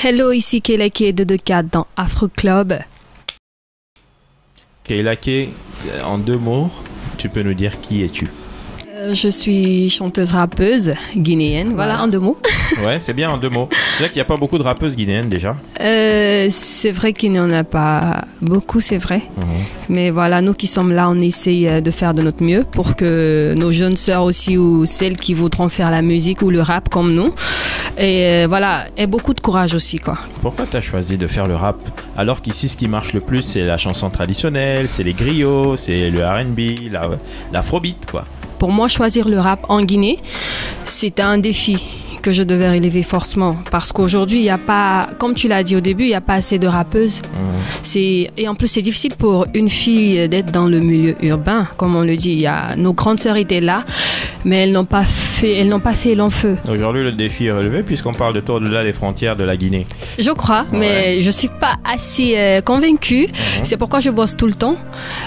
Hello, ici Keilake de 2-4 dans Afro Club. Keilake, en 2 mots, tu peux nous dire qui es-tu? Je suis chanteuse rappeuse guinéenne, voilà en 2 mots. Ouais, c'est bien en 2 mots. C'est vrai qu'il n'y a pas beaucoup de rappeuses guinéennes déjà. C'est vrai qu'il n'y en a pas beaucoup, c'est vrai. Mais voilà, nous qui sommes là, on essaye de faire de notre mieux pour que nos jeunes sœurs aussi ou celles qui voudront faire la musique ou le rap comme nous. Et voilà, et beaucoup de courage aussi, quoi. Pourquoi tu as choisi de faire le rap alors qu'ici, ce qui marche le plus, c'est la chanson traditionnelle, c'est les griots, c'est le R&B, l'afrobeat, quoi. Pour moi, choisir le rap en Guinée, c'était un défi que je devais relever forcément. Parce qu'aujourd'hui, il n'y a pas, comme tu l'as dit au début, il n'y a pas assez de rappeuses. Et en plus, c'est difficile pour une fille d'être dans le milieu urbain, comme on le dit. Nos grandes sœurs étaient là, mais elles n'ont pas fait long feu. Aujourd'hui, le défi est relevé puisqu'on parle de tout au-delà des frontières de la Guinée. Je crois, mais je ne suis pas assez convaincue. C'est pourquoi je bosse tout le temps.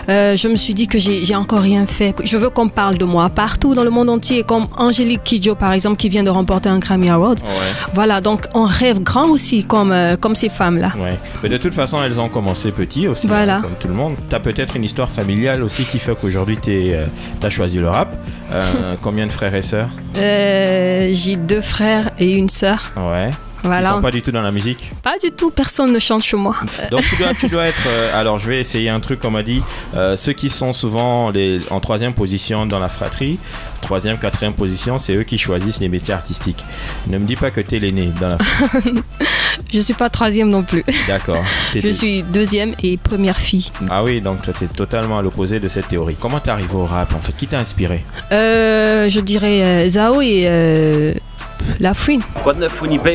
Je me suis dit que j'ai encore rien fait. Je veux qu'on parle de moi partout dans le monde entier, comme Angélique Kidjo, par exemple, qui vient de remporter un Grammy Award. Voilà, donc on rêve grand aussi, comme ces femmes-là. Mais de toute façon, elles ont commencé petit aussi, comme tout le monde. Tu as peut-être une histoire familiale aussi qui fait qu'aujourd'hui, tu as choisi le rap. Combien de frères et sœurs? J'ai 2 frères et une sœur. Voilà. Ils sont pas du tout dans la musique? Pas du tout, personne ne chante chez moi. Donc tu dois être... alors je vais essayer un truc qu'on m'a dit. Ceux qui sont souvent en 3e position dans la fratrie, 3e, 4e position, c'est eux qui choisissent les métiers artistiques. Ne me dis pas que tu es l'aîné dans la fratrie. Je suis pas 3e non plus. D'accord. Je suis 2e et première fille. Ah oui, donc toi tu es totalement à l'opposé de cette théorie. Comment tu es arrivé au rap en fait? Qui t'a inspiré? Je dirais Zao et... La Fouine.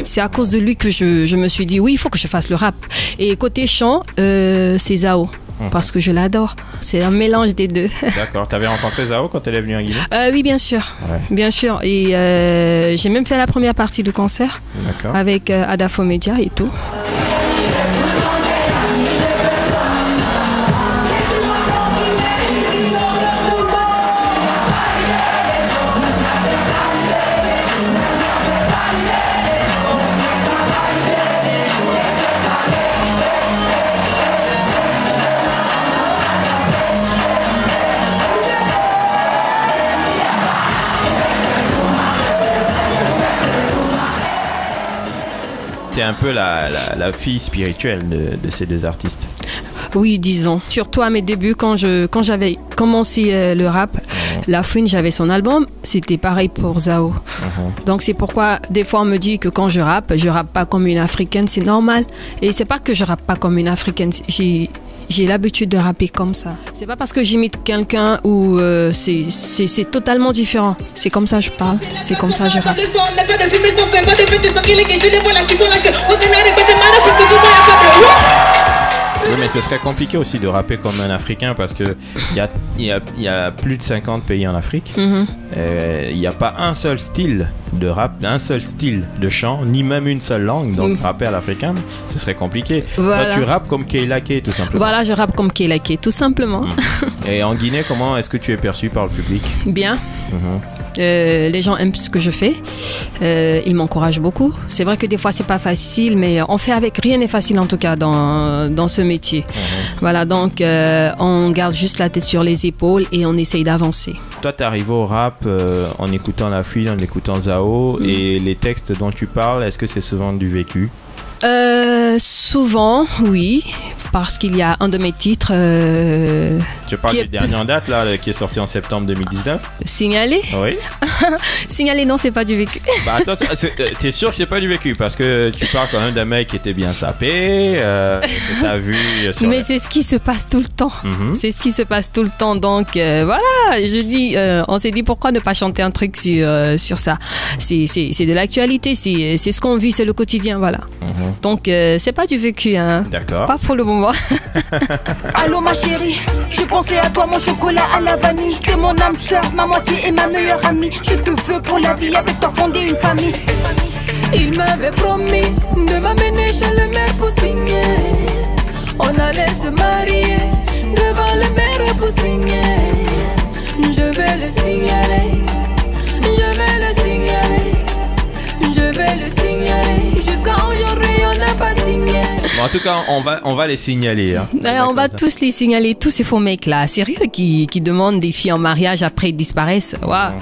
C'est à cause de lui que je me suis dit oui, il faut que je fasse le rap. Et côté chant, c'est Zao. Parce que je l'adore. C'est un mélange des deux. D'accord. Tu avais rencontré Zao quand elle est venue en Guinée? Oui, bien sûr. Bien sûr. Et j'ai même fait la première partie du concert avec Adafo Media et tout. T'es un peu la fille spirituelle de ces 2 artistes. Oui, disons. Surtout à mes débuts, quand j'avais commencé le rap, La Fouine, j'avais son album. C'était pareil pour Zao. Donc c'est pourquoi des fois on me dit que quand je rappe pas comme une Africaine, c'est normal. Et c'est pas que je rappe pas comme une Africaine. J'ai l'habitude de rapper comme ça. C'est pas parce que j'imite quelqu'un ou c'est totalement différent. C'est comme ça que je parle, c'est comme ça que je rappe. Oui, mais ce serait compliqué aussi de rapper comme un Africain parce que il y a plus de 50 pays en Afrique. Il n'y a pas un seul style de rap, un seul style de chant, ni même une seule langue. Donc rapper à l'africaine, ce serait compliqué. Toi, tu rappes comme Keilake, tout simplement. Voilà, je rappe comme Keilake, tout simplement. Et en Guinée, comment est-ce que tu es perçu par le public? Bien. Les gens aiment ce que je fais. Ils m'encouragent beaucoup. C'est vrai que des fois c'est pas facile, mais on fait avec. Rien n'est facile en tout cas dans ce métier. Voilà, donc on garde juste la tête sur les épaules et on essaye d'avancer. Toi, t'es arrivé au rap en écoutant La Fouine, en écoutant Zao, et les textes dont tu parles, est-ce que c'est souvent du vécu? Souvent, oui. Parce qu'il y a un de mes titres... Je parle du dernier en date, là, qui est sorti en septembre 2019. Signalé? Oui. Signalé, non, c'est pas du vécu. Bah attends, t'es sûr que c'est pas du vécu? Parce que tu parles quand même d'un mec qui était bien sapé, que t'as vu... Mais c'est ce qui se passe tout le temps. C'est ce qui se passe tout le temps. Donc, voilà, je dis... on s'est dit, pourquoi ne pas chanter un truc sur ça? C'est de l'actualité, c'est ce qu'on vit, c'est le quotidien, voilà. Donc, c'est pas du vécu, hein. D'accord. Pas pour le moment. Allô ma chérie, je pensais à toi, mon chocolat à la vanille. T'es mon âme sœur, ma moitié et ma meilleure amie. Je te veux pour la vie, avec toi fonder une famille. Il m'avait promis de m'amener chez le maire pour signer. On allait se marier devant le maire pour signer. Je vais le signaler, je vais le signaler, je vais le signaler. Jusqu'à aujourd'hui on n'a Bon, en tout cas, on va les signaler. Hein. On va tous les signaler, tous ces faux mecs-là, sérieux, qui demandent des filles en mariage après ils disparaissent. Wow.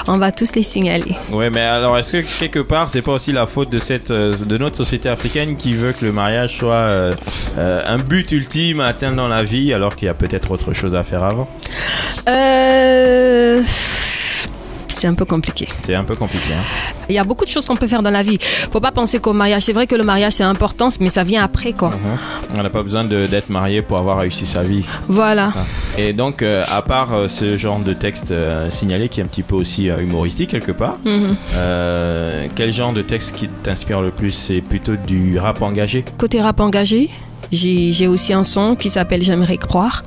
On va tous les signaler. Ouais, mais alors est-ce que quelque part, c'est pas aussi la faute de notre société africaine qui veut que le mariage soit un but ultime à atteindre dans la vie, alors qu'il y a peut-être autre chose à faire avant? C'est un peu compliqué. C'est un peu compliqué. Hein. Il y a beaucoup de choses qu'on peut faire dans la vie. Faut pas penser qu'au mariage. C'est vrai que le mariage c'est important, mais ça vient après quoi. On n'a pas besoin d'être marié pour avoir réussi sa vie. Voilà. Et donc, à part ce genre de texte signalé qui est un petit peu aussi humoristique quelque part, quel genre de texte qui t'inspire le plus? C'est plutôt du rap engagé? Côté rap engagé, j'ai aussi un son qui s'appelle J'aimerais croire,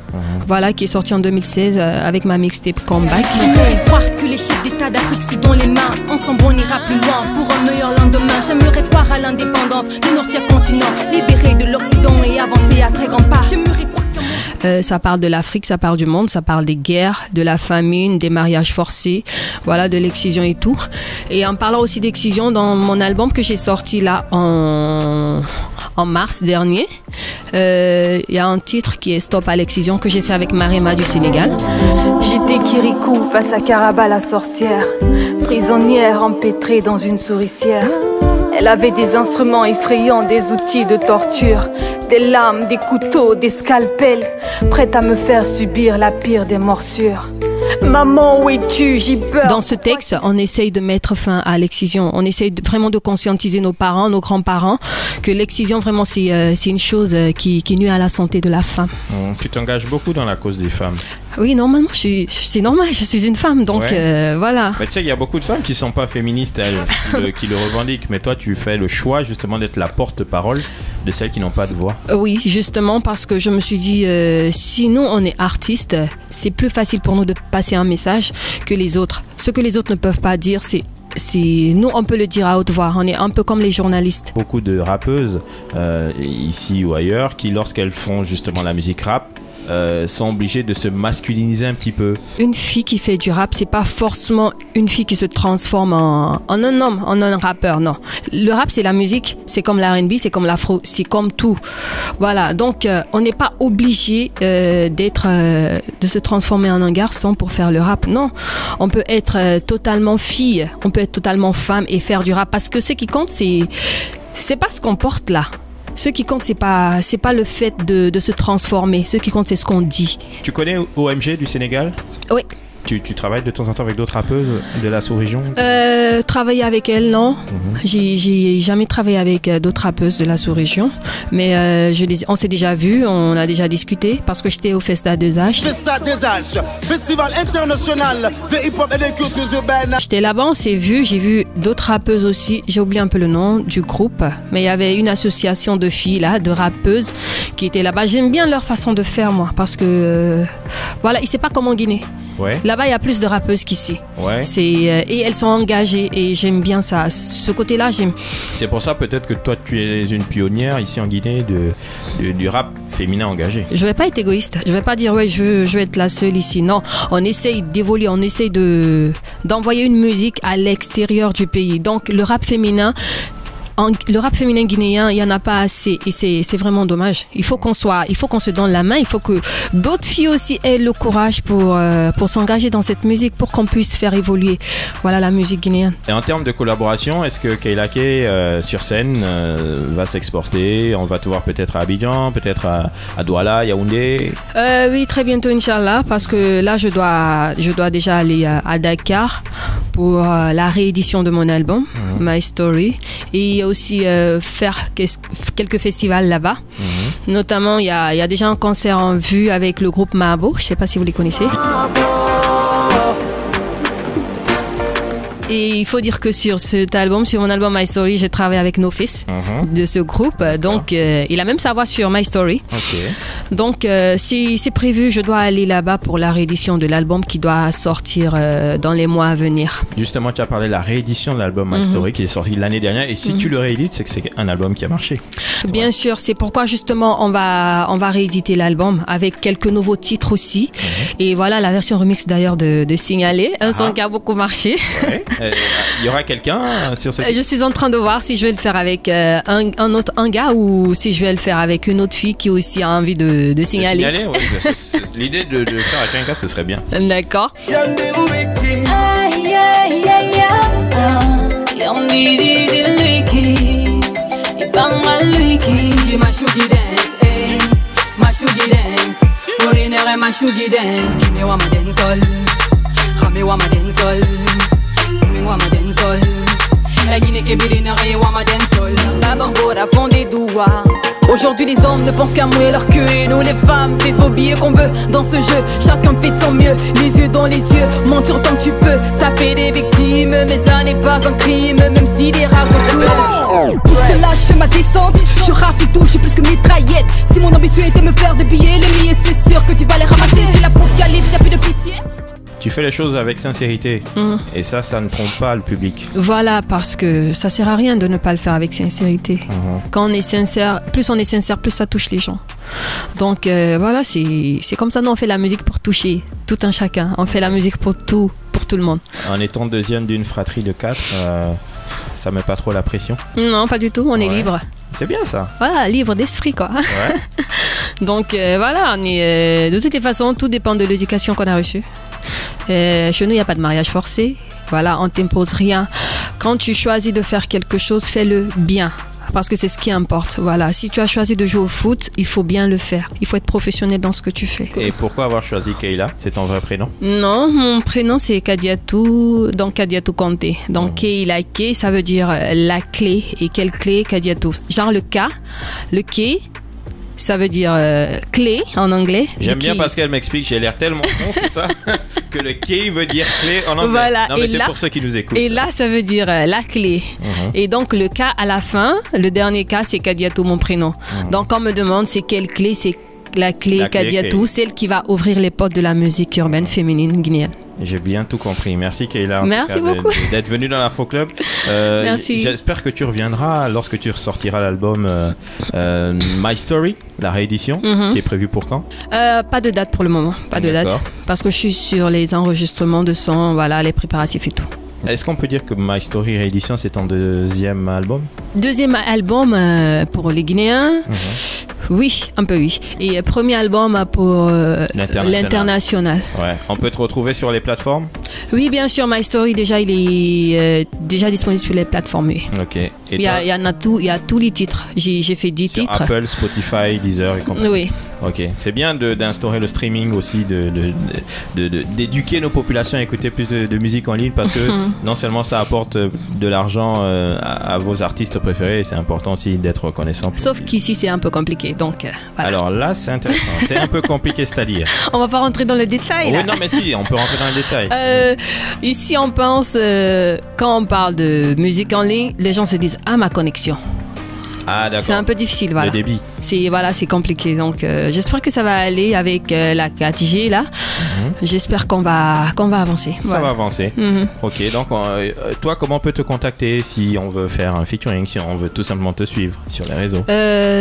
voilà, qui est sorti en 2016 avec ma mixtape Comeback. J'aimerais croire que les chefs d'état d'Afrique sont dans les mains. Ensemble on ira plus loin pour un meilleur lendemain. J'aimerais croire à l'indépendance du nord-tiers continent, libéré de l'Occident et avancer à très grands pas. J'aimerais croire ça parle de l'Afrique, ça parle du monde, ça parle des guerres, de la famine, des mariages forcés, voilà, de l'excision et tout. Et en parlant aussi d'excision, dans mon album que j'ai sorti là en mars dernier, il y a un titre qui est Stop à l'excision que j'ai fait avec Marema du Sénégal. J'étais Kirikou face à Karaba la sorcière, prisonnière empêtrée dans une souricière. Elle avait des instruments effrayants, des outils de torture, des lames, des couteaux, des scalpels, prête à me faire subir la pire des morsures. Maman, où es-tu? J'ai peur. Dans ce texte, on essaye de mettre fin à l'excision. On essaye vraiment de conscientiser nos parents, nos grands-parents, que l'excision, vraiment, c'est une chose qui nuit à la santé de la femme. Tu t'engages beaucoup dans la cause des femmes. Oui, normalement, c'est normal, je suis une femme, donc voilà. Mais tu sais, il y a beaucoup de femmes qui ne sont pas féministes, elles, qui le revendiquent. Mais toi, tu fais le choix, justement, d'être la porte-parole de celles qui n'ont pas de voix. Oui, justement, parce que je me suis dit, si nous, on est artistes, c'est plus facile pour nous de passer un message que les autres. Ce que les autres ne peuvent pas dire, c'est nous, on peut le dire à haute voix. On est un peu comme les journalistes. Beaucoup de rappeuses, ici ou ailleurs, qui, lorsqu'elles font justement la musique rap, sont obligées de se masculiniser un petit peu. Une fille qui fait du rap, c'est pas forcément une fille qui se transforme en un homme, en un rappeur, non. Le rap, c'est la musique, c'est comme l'R&B, c'est comme l'afro, c'est comme tout. Voilà, donc on n'est pas obligé de se transformer en un garçon pour faire le rap, non. On peut être totalement fille, on peut être totalement femme et faire du rap, parce que ce qui compte, c'est pas ce qu'on porte là. Ce qui compte, c'est pas le fait de se transformer. Ce qui compte, c'est ce qu'on dit. Tu connais OMG du Sénégal? Oui. Tu travailles de temps en temps avec d'autres rappeuses de la sous-région? Travailler avec elles, non. J'ai jamais travaillé avec d'autres rappeuses de la sous-région. Mais on s'est déjà vu, on a déjà discuté parce que j'étais au Festa 2H. Festa 2H, Festival international de hip-hop et de cultures urbaines. J'étais là-bas, on s'est vu, j'ai vu d'autres rappeuses aussi. J'ai oublié un peu le nom du groupe, mais il y avait une association de filles là, de rappeuses qui étaient là-bas. J'aime bien leur façon de faire, moi, parce que voilà, ils ne savent pas comment en Guinée. Ouais. Là-bas, il y a plus de rappeuses qu'ici. Ouais. Et elles sont engagées et j'aime bien ça. Ce côté-là, j'aime. C'est pour ça peut-être que toi, tu es une pionnière ici en Guinée du rap féminin engagé. Je vais pas être égoïste. Je vais pas dire ouais, je vais être la seule ici. Non, on essaye d'évoluer, on essaye d'envoyer une musique à l'extérieur du pays. Donc le rap féminin. Le rap féminin guinéen, il n'y en a pas assez et c'est vraiment dommage. Il faut qu'on se donne la main, il faut que d'autres filles aussi aient le courage pour s'engager dans cette musique, pour qu'on puisse faire évoluer la musique guinéenne. Et en termes de collaboration, est-ce que Keylake sur scène va s'exporter? On va te voir peut-être à Abidjan, peut-être à Douala, Yaoundé? Oui, très bientôt, Inch'Allah, parce que là, je dois déjà aller à Dakar pour la réédition de mon album, My Story, et aussi faire quelques festivals là-bas. Notamment, il y a déjà un concert en vue avec le groupe Mabo. Je ne sais pas si vous les connaissez. Et il faut dire que sur mon album My Story, j'ai travaillé avec No Fils de ce groupe. Donc, il a même sa voix sur My Story. Okay. Donc, c'est prévu. Je dois aller là-bas pour la réédition de l'album qui doit sortir dans les mois à venir. Justement, tu as parlé de la réédition de l'album My Story qui est sorti l'année dernière. Et si tu le réédites, c'est que c'est un album qui a marché. Bien sûr, c'est pourquoi justement on va rééditer l'album avec quelques nouveaux titres aussi. Et voilà la version remix d'ailleurs de Signaler, un son qui a beaucoup marché. Ouais. Il y aura quelqu'un sur ce... Je suis en train de voir si je vais le faire avec un gars ou si je vais le faire avec une autre fille qui aussi a envie de signaler. Ouais, l'idée de faire avec un gars, ce serait bien. D'accord. Aujourd'hui les hommes ne pensent qu'à mouiller leur queue et nous les femmes c'est de vos billets qu'on veut dans ce jeu. Chacun fait de son mieux, les yeux dans les yeux, mentir tant que tu peux. Ça fait des victimes mais ça n'est pas un crime, même si des rares de tout cela je fais ma descente, je rase tout, je suis plus que mitraillette. Si mon ambition était me faire des billets, les miettes c'est sûr que tu vas les ramasser. C'est l'apocalypse, y'a plus de pitié. Tu fais les choses avec sincérité et ça ne trompe pas le public. Voilà, parce que ça sert à rien de ne pas le faire avec sincérité. Quand on est sincère, plus ça touche les gens. Donc voilà, c'est comme ça. Nous on fait la musique pour toucher tout un chacun. On fait la musique pour tout le monde. En étant deuxième d'une fratrie de 4, ça met pas trop la pression? Non, pas du tout. On est libre. C'est bien ça. Voilà, libre d'esprit quoi. Ouais. Donc voilà, on est de toutes les façons, tout dépend de l'éducation qu'on a reçue. Chez nous, il n'y a pas de mariage forcé. Voilà, on ne t'impose rien. Quand tu choisis de faire quelque chose, fais-le bien. Parce que c'est ce qui importe. Voilà. Si tu as choisi de jouer au foot, il faut bien le faire. Il faut être professionnel dans ce que tu fais. Et pourquoi avoir choisi Keila? C'est ton vrai prénom? Non, mon prénom c'est Kadiatou, donc Kadiatou Kanté. Donc Keila, K, ça veut dire la clé. Et quelle clé? Kadiatou. Genre le K, le K. Ça veut dire clé en anglais. J'aime bien parce qu'elle m'explique, j'ai l'air tellement con, c'est ça, que le key veut dire clé en anglais. Voilà. Non mais c'est pour ceux qui nous écoutent. Et là, ça veut dire la clé. Et donc le K à la fin, le dernier K, c'est Kadiatou, mon prénom. Donc quand on me demande c'est quelle clé, c'est la clé Kadiatou, celle qui va ouvrir les portes de la musique urbaine féminine guinéenne. J'ai bien tout compris. Merci Keila. Merci beaucoup d'être venue dans l'Afro Club. Merci. J'espère que tu reviendras lorsque tu ressortiras l'album My Story, la réédition, qui est prévue pour quand? Pas de date pour le moment, pas de date. Parce que je suis sur les enregistrements de son, voilà, les préparatifs et tout. Est-ce qu'on peut dire que My Story réédition, c'est ton deuxième album? Deuxième album pour les Guinéens. Oui, un peu oui. Et premier album pour l'international. Ouais. On peut te retrouver sur les plateformes? Oui, bien sûr. My Story, déjà, il est déjà disponible sur les plateformes. Oui. Ok. Et il y a tous les titres. J'ai fait 10 sur titres. Apple, Spotify, Deezer et compagnie. Oui. Ok. C'est bien d'instaurer le streaming aussi, d'éduquer nos populations à écouter plus de musique en ligne parce que non seulement ça apporte de l'argent à vos artistes préférés, c'est important aussi d'être reconnaissant. Sauf qu'ici, c'est un peu compliqué. Donc, voilà. Alors là, c'est intéressant. C'est un peu compliqué, c'est-à-dire. On va pas rentrer dans le détail. Oui, non, mais si, on peut rentrer dans le détail. Ici, on pense, quand on parle de musique en ligne, les gens se disent « Ah, ma connexion ». Ah, d'accord. C'est un peu difficile, voilà. Le débit. C'est compliqué. Donc, j'espère que ça va aller avec la 4G, là. J'espère qu'on va avancer. Ça va avancer. Ok, donc, toi, comment on peut te contacter si on veut faire un featuring, si on veut tout simplement te suivre sur les réseaux?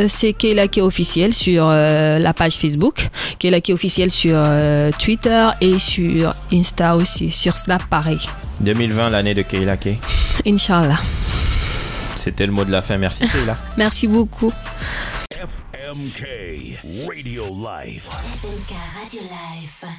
C'est Keila K officiel sur la page Facebook, Keila K officiel sur Twitter et sur Insta aussi, sur Snap pareil. 2020, l'année de Keila K. Inch'Allah. C'était le mot de la fin. Merci Keila. Merci beaucoup. FMK Radio Live. FMK Radio Live.